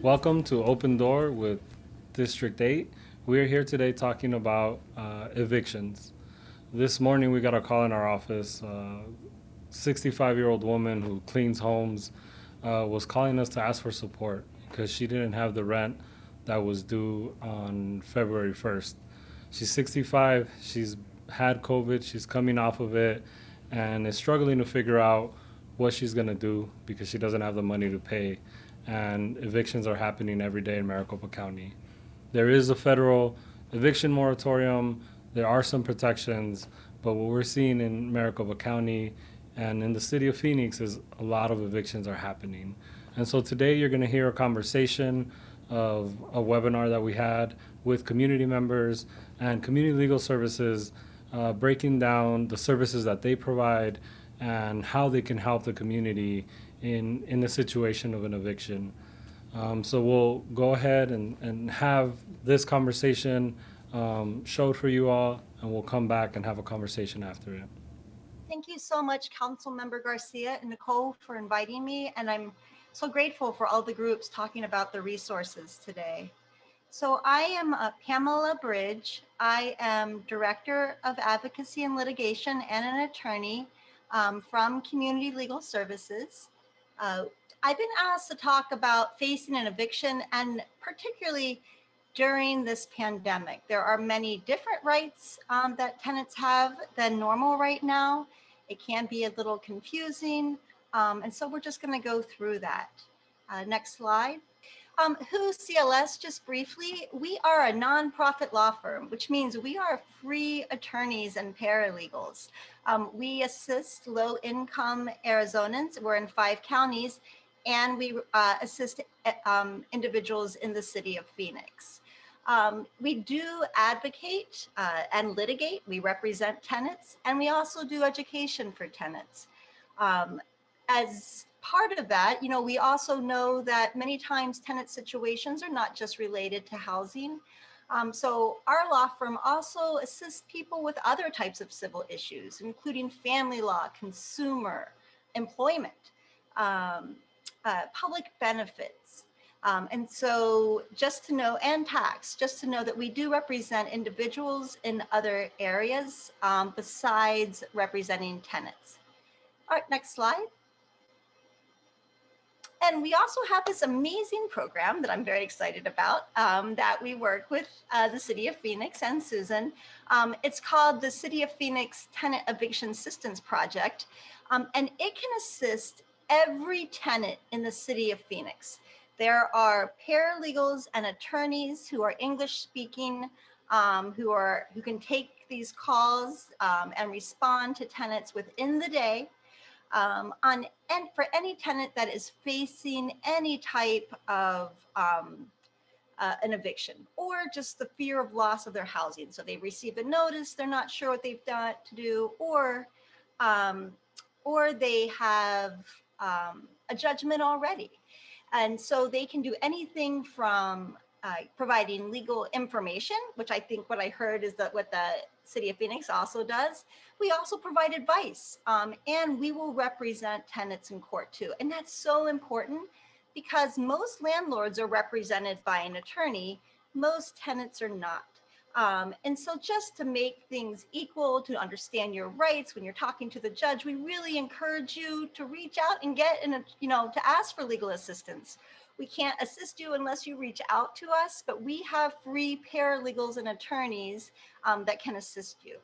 Welcome to Open Door with District 8. We're here today talking about evictions. This morning we got a call in our office. 65-year-old woman who cleans homes was calling us to ask for support because she didn't have the rent that was due on February 1st. She's 65, she's had COVID, she's coming off of it, and is struggling to figure out what she's gonna do because she doesn't have the money to pay. And evictions are happening every day in Maricopa County. There is a federal eviction moratorium, there are some protections, but what we're seeing in Maricopa County and in the city of Phoenix is a lot of evictions are happening. And so today you're gonna hear a conversation of a webinar that we had with community members and community legal services, breaking down the services that they provide and how they can help the community in the situation of an eviction. So we'll go ahead and have this conversation showed for you all, and we'll come back and have a conversation after it. Thank you so much, Councilmember Garcia and Nicole, for inviting me. And I'm so grateful for all the groups talking about the resources today. So I am Pamela Bridge. I am Director of Advocacy and Litigation and an attorney from Community Legal Services. I've been asked to talk about facing an eviction, and particularly during this pandemic. There are many different rights that tenants have than normal right now. It can be a little confusing, and so we're just going to go through that. Next slide. Who's CLS? Just briefly, we are a nonprofit law firm, which means we are free attorneys and paralegals. We assist low-income Arizonans. We're in 5 counties, and we assist individuals in the city of Phoenix. We do advocate and litigate. We represent tenants, and we also do education for tenants. As part of that, we also know that many times tenant situations are not just related to housing. So our law firm also assists people with other types of civil issues, including family law, consumer, employment, public benefits. And so just to know, and tax, just to know that we do represent individuals in other areas besides representing tenants. All right, next slide. And we also have this amazing program that I'm very excited about that we work with the City of Phoenix and Susan. It's called the City of Phoenix Tenant Eviction Assistance Project, and it can assist every tenant in the City of Phoenix. There are paralegals and attorneys who are English speaking, who can take these calls and respond to tenants within the day. And for any tenant that is facing any type of an eviction or just the fear of loss of their housing. So they receive a notice, they're not sure what they've done to do, or they have a judgment already. And so they can do anything from providing legal information, which I think what I heard is that what the City of Phoenix also does. We also provide advice, and we will represent tenants in court too. And that's so important because most landlords are represented by an attorney, most tenants are not. And so just to make things equal, to understand your rights when you're talking to the judge, we really encourage you to reach out and get to ask for legal assistance. We can't assist you unless you reach out to us, but we have free paralegals and attorneys that can assist you.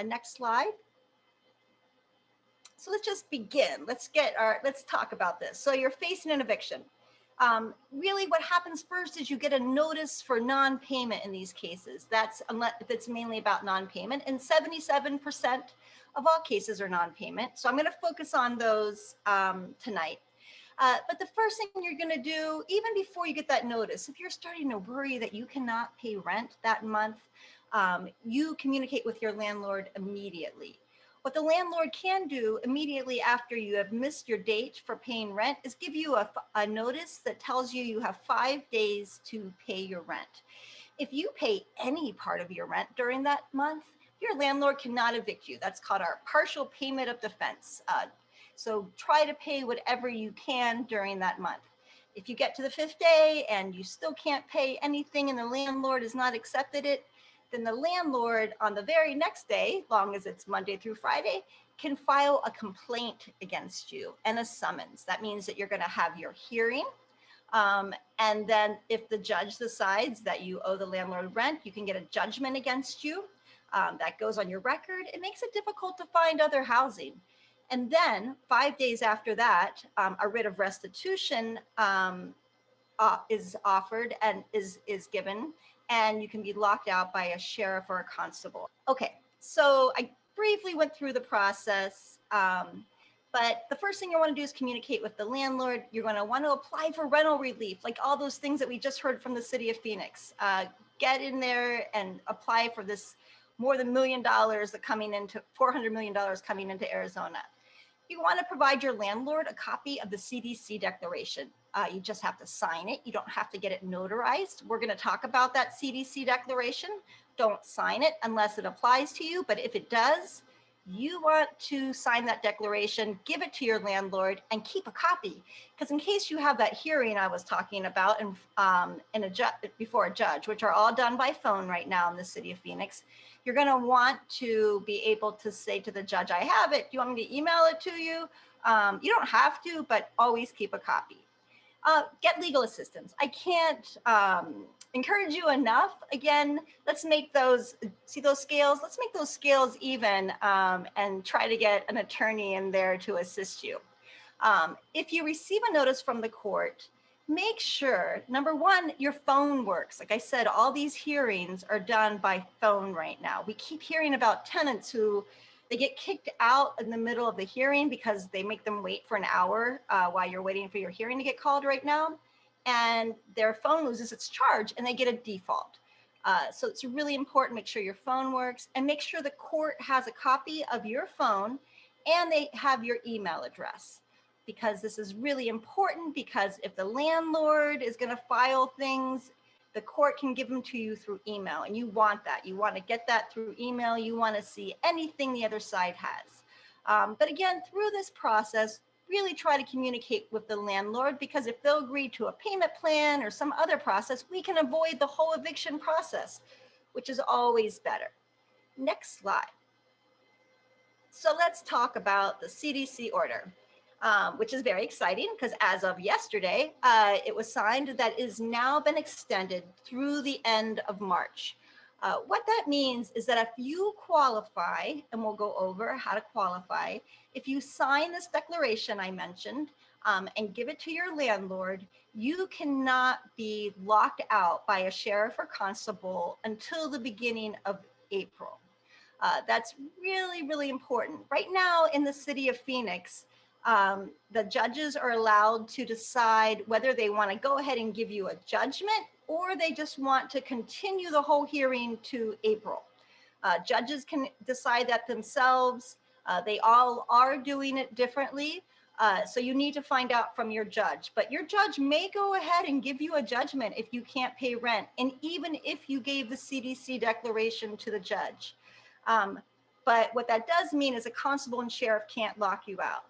Next slide. So let's just begin. Let's talk about this. So you're facing an eviction. Really what happens first is you get a notice for non-payment in these cases. That's mainly about non-payment, and 77% of all cases are non-payment. So I'm going to focus on those tonight. But the first thing you're going to do, even before you get that notice, if you're starting to worry that you cannot pay rent that month, you communicate with your landlord immediately. What the landlord can do immediately after you have missed your date for paying rent is give you a notice that tells you you have 5 days to pay your rent. If you pay any part of your rent during that month, your landlord cannot evict you. That's called our partial payment of defense. So try to pay whatever you can during that month. If you get to the 5th day and you still can't pay anything and the landlord has not accepted it, then the landlord on the very next day, long as it's Monday through Friday, can file a complaint against you and a summons. That means that you're going to have your hearing. And then if the judge decides that you owe the landlord rent, you can get a judgment against you. That goes on your record. It makes it difficult to find other housing. And then 5 days after that, a writ of restitution is offered and is given, and you can be locked out by a sheriff or a constable. Okay, so I briefly went through the process, but the first thing you want to do is communicate with the landlord. You're going to want to apply for rental relief, like all those things that we just heard from the city of Phoenix. Get in there and apply for this more than $1 million that coming into $400 million coming into Arizona. You want to provide your landlord a copy of the CDC declaration. You just have to sign it. You don't have to get it notarized. We're going to talk about that CDC declaration. Don't sign it unless it applies to you. But if it does, you want to sign that declaration, give it to your landlord, and keep a copy. Because in case you have that hearing I was talking about before a judge, which are all done by phone right now in the city of Phoenix, you're going to want to be able to say to the judge, I have it. Do you want me to email it to you? You don't have to, but always keep a copy. Get legal assistance. I can't encourage you enough. Again, let's make those, see those scales? Let's make those scales even and try to get an attorney in there to assist you. If you receive a notice from the court, make sure, number one, your phone works. Like I said, all these hearings are done by phone right now. We keep hearing about tenants who they get kicked out in the middle of the hearing because they make them wait for an hour while you're waiting for your hearing to get called right now. And their phone loses its charge and they get a default. So it's really important, make sure your phone works and make sure the court has a copy of your phone and they have your email address. Because this is really important, because if the landlord is going to file things, the court can give them to you through email, and you want that. You want to get that through email. You want to see anything the other side has. But again, through this process, really try to communicate with the landlord, because if they'll agree to a payment plan or some other process, we can avoid the whole eviction process, which is always better. Next slide. So let's talk about the CDC order. Which is very exciting because as of yesterday, it was signed that is now been extended through the end of March. What that means is that if you qualify, and we'll go over how to qualify, if you sign this declaration I mentioned and give it to your landlord, you cannot be locked out by a sheriff or constable until the beginning of April. That's really, really important. Right now in the city of Phoenix, the judges are allowed to decide whether they want to go ahead and give you a judgment or they just want to continue the whole hearing to April. Judges can decide that themselves. They all are doing it differently. So you need to find out from your judge, but your judge may go ahead and give you a judgment if you can't pay rent. And even if you gave the CDC declaration to the judge. But what that does mean is a constable and sheriff can't lock you out.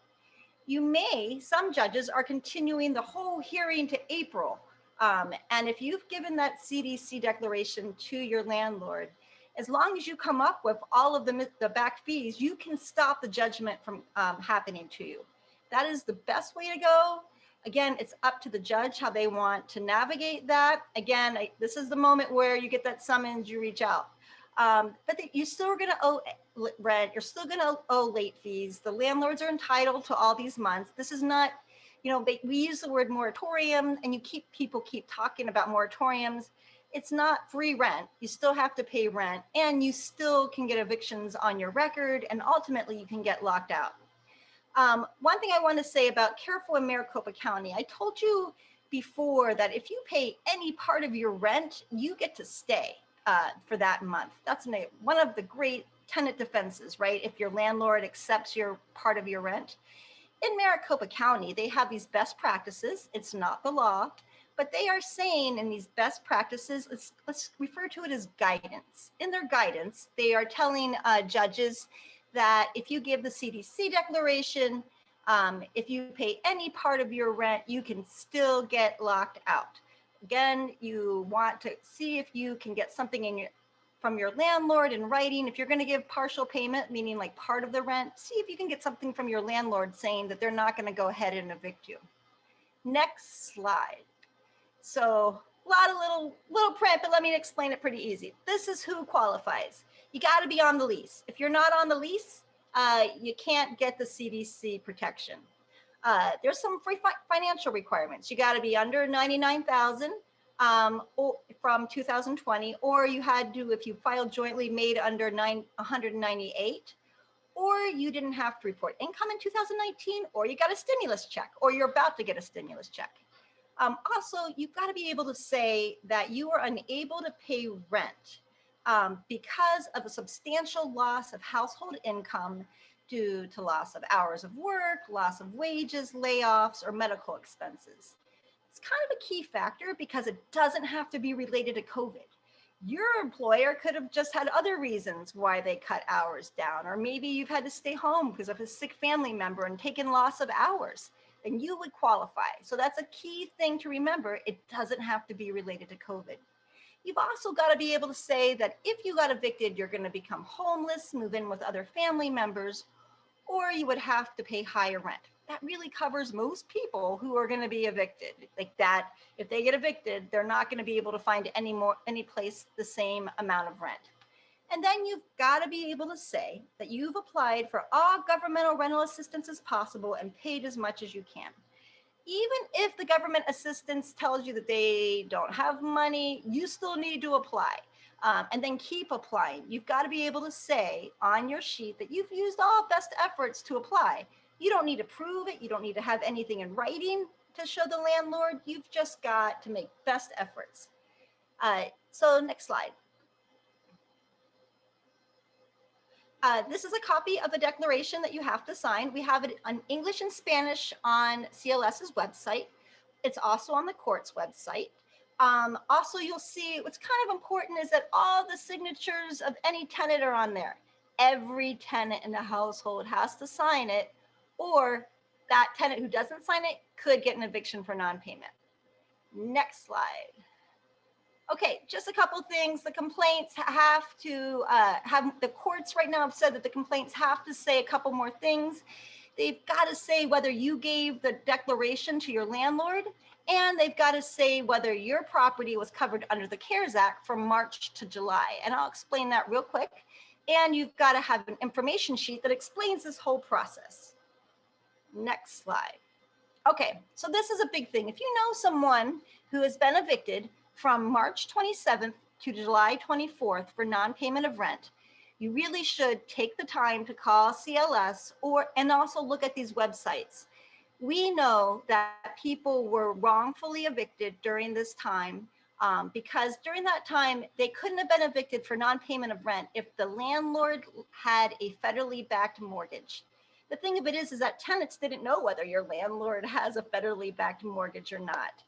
Some judges are continuing the whole hearing to April. And if you've given that CDC declaration to your landlord, as long as you come up with all of the back fees, you can stop the judgment from happening to you. That is the best way to go. Again, it's up to the judge how they want to navigate that. Again, this is the moment where you get that summons, you reach out. But you're still going to owe rent. You're still going to owe late fees. The landlords are entitled to all these months. This is not, we use the word moratorium and people keep talking about moratoriums. It's not free rent. You still have to pay rent and you still can get evictions on your record and ultimately you can get locked out. One thing I want to say about Careful in Maricopa County, I told you before that if you pay any part of your rent, you get to stay for that month. That's one of the great tenant defenses, right? If your landlord accepts your part of your rent. In Maricopa County, they have these best practices. It's not the law, but they are saying in these best practices, let's refer to it as guidance. In their guidance, they are telling judges that if you give the CDC declaration, if you pay any part of your rent, you can still get locked out. Again, you want to see if you can get something from your landlord in writing. If you're going to give partial payment, meaning like part of the rent, see if you can get something from your landlord saying that they're not going to go ahead and evict you. Next slide. So a lot of little print, but let me explain it pretty easy. This is who qualifies. You got to be on the lease. If you're not on the lease, you can't get the CDC protection. There's some free financial requirements. You got to be under 99,000 from 2020, or you had to, if you filed jointly, made under 198, or you didn't have to report income in 2019, or you got a stimulus check, or you're about to get a stimulus check. Also, you've got to be able to say that you are unable to pay rent because of a substantial loss of household income due to loss of hours of work, loss of wages, layoffs, or medical expenses. It's kind of a key factor because it doesn't have to be related to COVID. Your employer could have just had other reasons why they cut hours down, or maybe you've had to stay home because of a sick family member and taken loss of hours, then you would qualify. So that's a key thing to remember. It doesn't have to be related to COVID. You've also got to be able to say that if you got evicted, you're going to become homeless, move in with other family members, or you would have to pay higher rent. That really covers most people who are going to be evicted. Like that, if they get evicted, they're not going to be able to find any place the same amount of rent. And then you've got to be able to say that you've applied for all governmental rental assistance as possible and paid as much as you can. Even if the government assistance tells you that they don't have money, you still need to apply. And then keep applying. You've got to be able to say on your sheet that you've used all best efforts to apply. You don't need to prove it. You don't need to have anything in writing to show the landlord. You've just got to make best efforts. So next slide. This is a copy of the declaration that you have to sign. We have it in English and Spanish on CLS's website. It's also on the court's website. Also, you'll see what's kind of important is that all the signatures of any tenant are on there. Every tenant in the household has to sign it, or that tenant who doesn't sign it could get an eviction for non-payment. Next slide. Okay, just a couple things. The complaints have to the courts right now have said that the complaints have to say a couple more things. They've got to say whether you gave the declaration to your landlord, and they've got to say whether your property was covered under the CARES Act from March to July. And I'll explain that real quick. And you've got to have an information sheet that explains this whole process. Next slide. Okay, so this is a big thing. If you know someone who has been evicted from March 27th to July 24th for non-payment of rent, you really should take the time to call CLS and also look at these websites. We know that people were wrongfully evicted during this time because during that time, they couldn't have been evicted for non-payment of rent if the landlord had a federally backed mortgage. The thing of it is that tenants didn't know whether your landlord has a federally backed mortgage or not.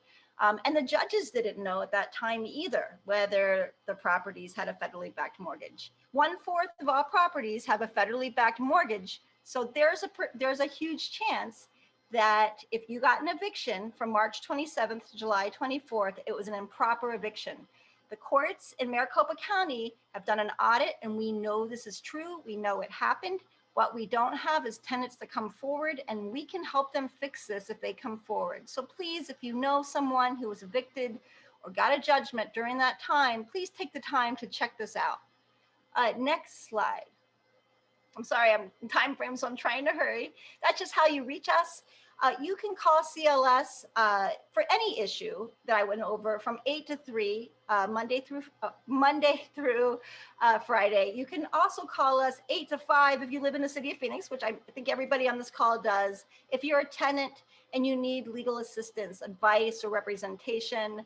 And the judges didn't know at that time either whether the properties had a federally backed mortgage. 1/4 of all properties have a federally backed mortgage. So there's a huge chance that if you got an eviction from March 27th to July 24th, it was an improper eviction. The courts in Maricopa County have done an audit, and we know this is true. We know it happened. What we don't have is tenants that come forward, and we can help them fix this if they come forward. So please, if you know someone who was evicted or got a judgment during that time, please take the time to check this out. Next slide. I'm sorry, I'm in time frame, so I'm trying to hurry. That's just how you reach us. You can call CLS for any issue that I went over from 8 to 3, Monday through Friday. You can also call us 8 to 5 if you live in the city of Phoenix, which I think everybody on this call does. If you're a tenant and you need legal assistance, advice, or representation,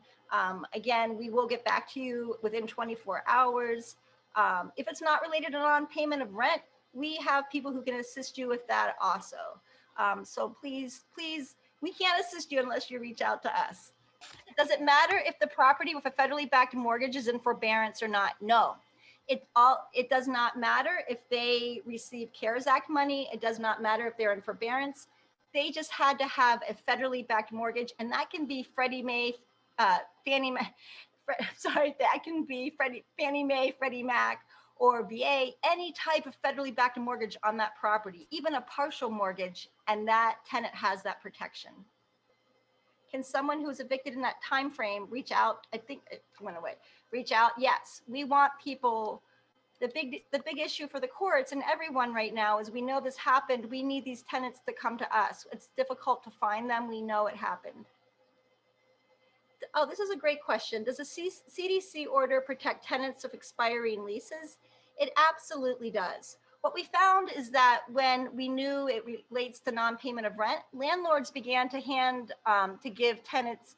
again, we will get back to you within 24 hours. If it's not related to non-payment of rent, we have people who can assist you with that also. So please, we can't assist you unless you reach out to us. Does it matter if the property with a federally backed mortgage is in forbearance or not? No. It does not matter if they receive CARES Act money. It does not matter if they're in forbearance. They just had to have a federally backed mortgage, and that can be Freddie Mae, Fannie Mae, sorry, that can be Fannie Mae, Freddie Mac, or VA, any type of federally backed mortgage on that property, even a partial mortgage, and that tenant has that protection. Can someone who is evicted in that time frame reach out? I think it went away. Reach out. Yes, we want people. The big issue for the courts and everyone right now is we know this happened. We need these tenants to come to us. It's difficult to find them. We know it happened. Oh, this is a great question. Does a CDC order protect tenants of expiring leases? It absolutely does. What we found is that when we knew it relates to non-payment of rent, landlords began to give tenants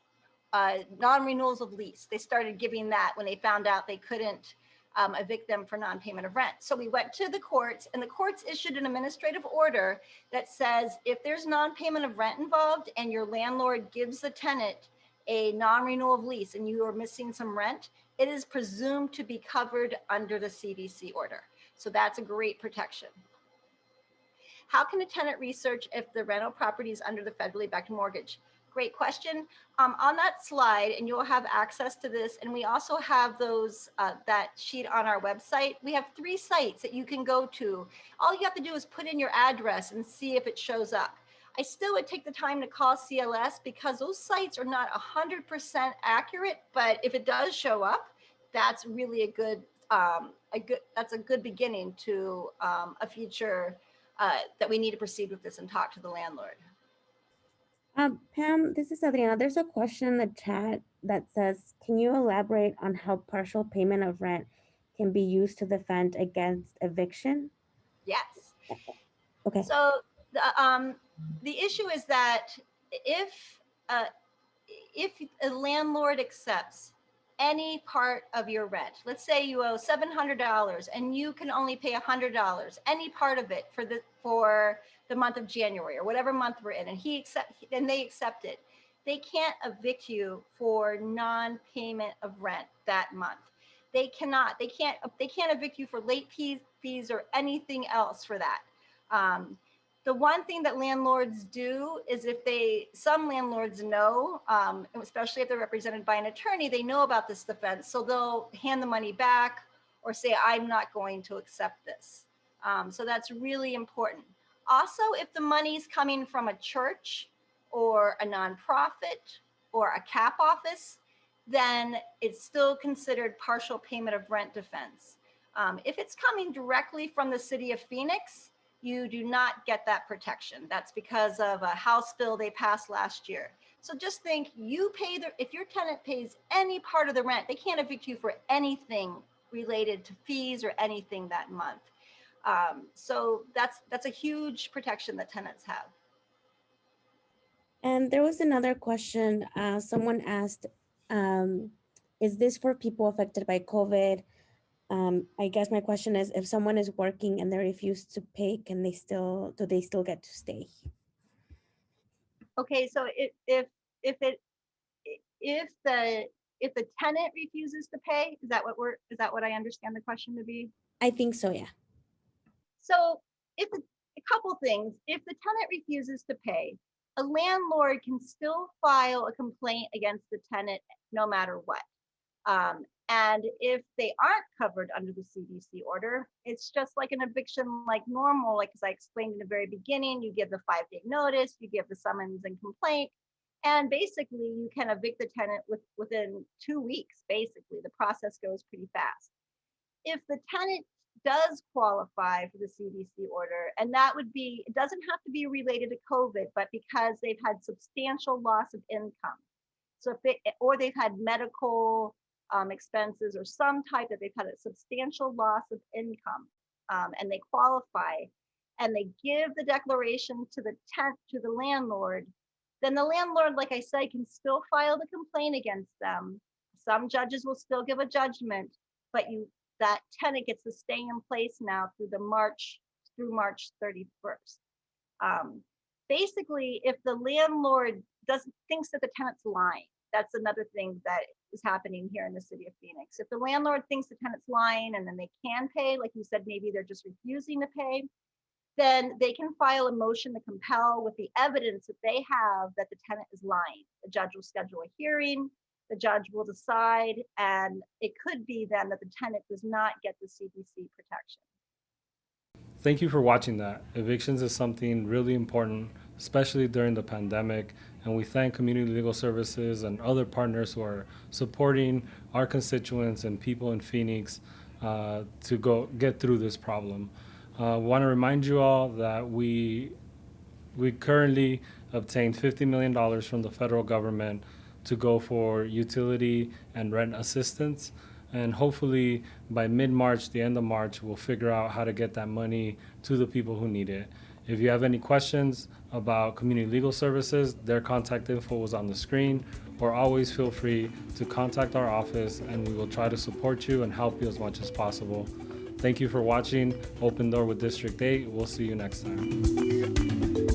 non-renewals of lease. They started giving that when they found out they couldn't evict them for non-payment of rent. So we went to the courts, and the courts issued an administrative order that says if there's non-payment of rent involved and your landlord gives the tenant a non-renewal of lease and you are missing some rent, it is presumed to be covered under the CDC order. So that's a great protection. How can a tenant research if the rental property is under the federally backed mortgage? Great question. On that slide, and you'll have access to this, and we also have that sheet on our website. We have 3 sites that you can go to. All you have to do is put in your address and see if it shows up. I still would take the time to call CLS because those sites are not 100% accurate, but if it does show up, that's really a good beginning to a future that we need to proceed with this and talk to the landlord. Pam, this is Adriana. There's a question in the chat that says, can you elaborate on how partial payment of rent can be used to defend against eviction? Yes. Okay. So the issue is that if a landlord accepts any part of your rent, let's say you owe $700 and you can only pay $100, any part of it for the month of January or whatever month we're in, and they accept it, they can't evict you for non-payment of rent that month. They can't evict you for late fees or anything else for that. The one thing that landlords do is some landlords know, especially if they're represented by an attorney, they know about this defense. So they'll hand the money back or say, I'm not going to accept this. So that's really important. Also, if the money's coming from a church or a nonprofit or a CAP office, then it's still considered partial payment of rent defense. If it's coming directly from the city of Phoenix, you do not get that protection. That's because of a House bill they passed last year. So just think, if your tenant pays any part of the rent, they can't evict you for anything related to fees or anything that month. So that's a huge protection that tenants have. And there was another question. Someone asked, is this for people affected by COVID? I guess my question is, if someone is working and they refuse to pay, do they still get to stay? Okay, so if the tenant refuses to pay, is that what I understand the question to be? I think so, yeah. So a couple things. If the tenant refuses to pay, a landlord can still file a complaint against the tenant no matter what. And if they aren't covered under the CDC order, it's just like an eviction like normal, like as I explained in the very beginning, you give the 5-day notice, you give the summons and complaint, and basically you can evict the tenant within 2 weeks, basically. The process goes pretty fast. If the tenant does qualify for the CDC order, and it doesn't have to be related to COVID, but because they've had substantial loss of income. So or they've had medical expenses or some type that they've had a substantial loss of income, and they qualify, and they give the declaration to the landlord, then the landlord, like I said, can still file the complaint against them. Some judges will still give a judgment, but that tenant gets to stay in place now through March 31st. Basically, if the landlord thinks that the tenant's lying, that's another thing that is happening here in the city of Phoenix. If the landlord thinks the tenant's lying and then they can pay, like you said, maybe they're just refusing to pay, then they can file a motion to compel with the evidence that they have that the tenant is lying. The judge will schedule a hearing, the judge will decide, and it could be then that the tenant does not get the CDC protection. Thank you for watching that. Evictions is something really important, especially during the pandemic, and we thank Community Legal Services and other partners who are supporting our constituents and people in Phoenix to go get through this problem. Want to remind you all that we currently obtained $50 million from the federal government to go for utility and rent assistance. And hopefully by mid-March, the end of March, we'll figure out how to get that money to the people who need it. If you have any questions about Community Legal Services, their contact info was on the screen, or always feel free to contact our office and we will try to support you and help you as much as possible. Thank you for watching Open Door with District 8. We'll see you next time.